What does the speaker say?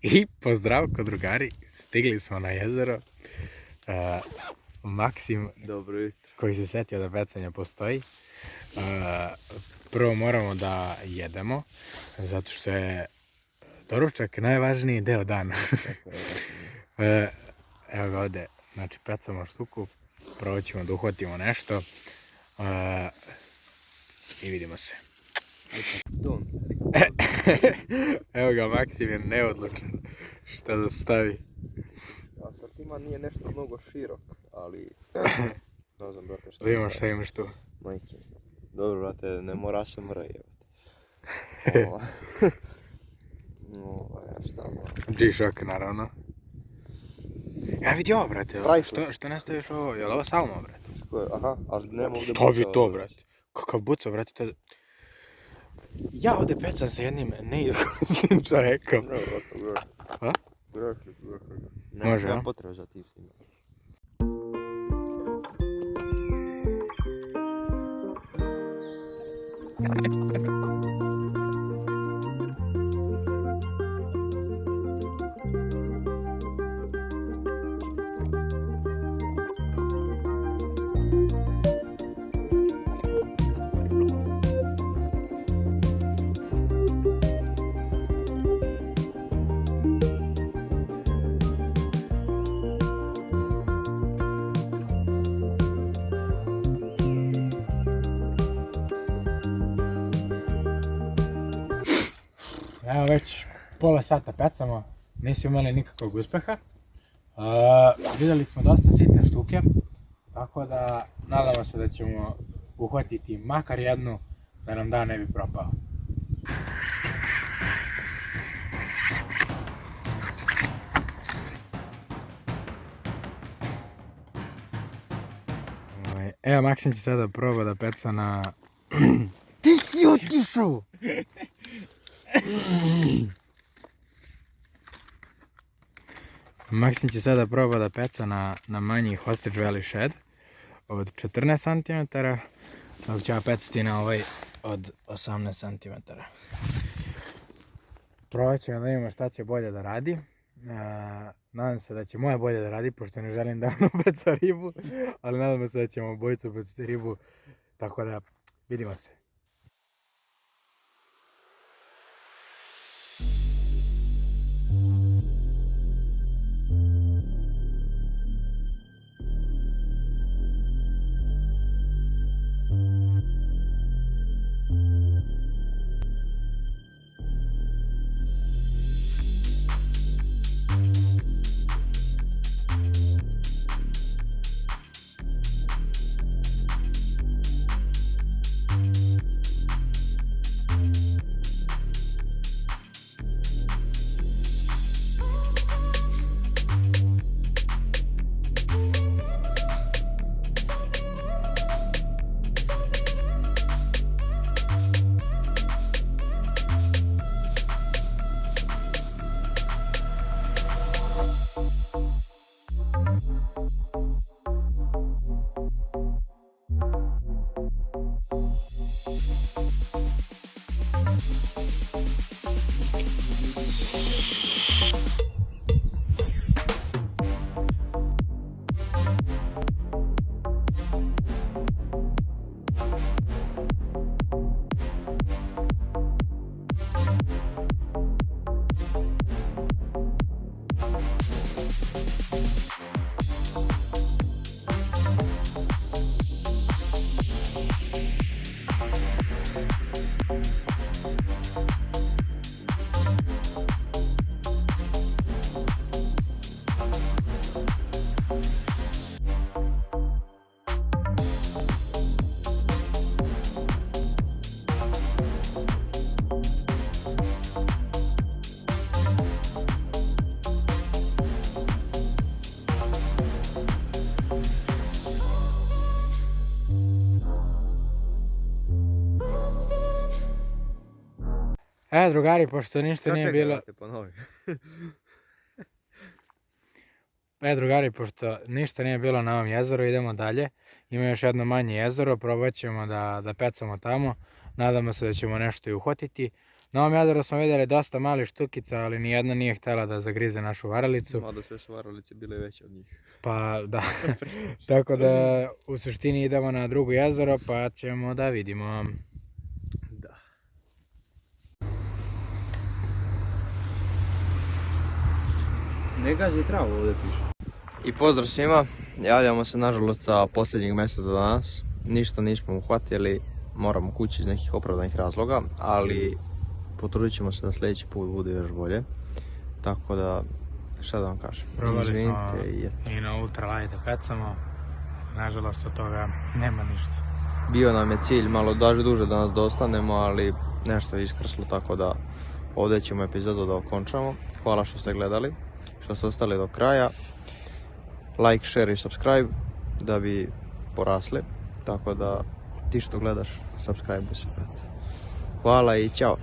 I pozdravko drugari, stigli smo na jezero. Maksim, Dobro jutro. koji se setio da pecanja postoji. Prvo moramo da jedemo, zato što je doručak najvažniji deo dana. Evo ga ovde, znači pecamo štuku, prvo ćemo da uhvatimo nešto i vidimo se. Evo ga, Maksim je neodlučan šta da stavi. Asortiman nije nešto mnogo širok, ali ne znam, brate, šta Da vidimo šta imaš tu. majke. Dobro, brate, ne mora se mra jebati. Šta znam. G-Shock, naravno. Ja vidi ovo, brate. Priceless. Što ne staviš ovo? Je li ovo salma, brate? Aha, ali nema ovdje Stavi buca, to, brate. Kakav buca, brate. To... Ja ovdje pecam sa jednim neidolskim čovjekom. A? Može, nema a? potrebe za ti s njima. Evo već pola sata pecamo, nismo imali nikakvog uspeha. Vidjeli smo dosta sitne štuke, tako da nadamo se da ćemo uhvatiti makar jednu da nam dan ne bi propao. Evo, Maksim će sada proba da peca na... Ti si otišao! Maksim će sada proba da peca na manji hostage valley shed od 14 cm, dok će ja pecati na ovaj od 18 cm. Probat ćemo da vidimo šta će bolje da radi. Nadam se da će moje bolje da radi, pošto ne želim da ono peca ribu, ali nadam se da ćemo obojicu pecati ribu, tako da vidimo se. Drugari, pošto ništa nije bilo... Drugari, pošto ništa nije bilo na ovom jezeru, idemo dalje. Ima još jedno manje jezero, probat ćemo da pecamo tamo. Nadamo se da ćemo nešto i uhvatiti. Na ovom jezeru smo vidjeli dosta malih štukica, ali nijedna nije htjela da zagrize našu varalicu. Mada sve su varalice bile veće od njih. Pa da, tako da u suštini idemo na drugo jezero pa ćemo da vidimo. Da. Ne gazi travu ovdje piše. I pozdrav svima, javljamo se nažalost sa posljednjeg mjeseca za danas. Ništa nismo uhvatili, moramo kući iz nekih opravdanih razloga, ali potrudit ćemo se da sljedeći put bude još bolje. Tako da, šta da vam kažem, Probali smo izvinite i na ultralight da pecamo, nažalost od toga nema ništa. Bio nam je cilj malo duže da nas dostanemo, ali nešto je iskrslo, tako da ovdje ćemo epizodu da okončamo. Hvala što ste gledali, što ste ostali do kraja. Like, share i subscribe da bi porasli, tako da ti što gledaš, subscribe se, brate. Hvala i ćao!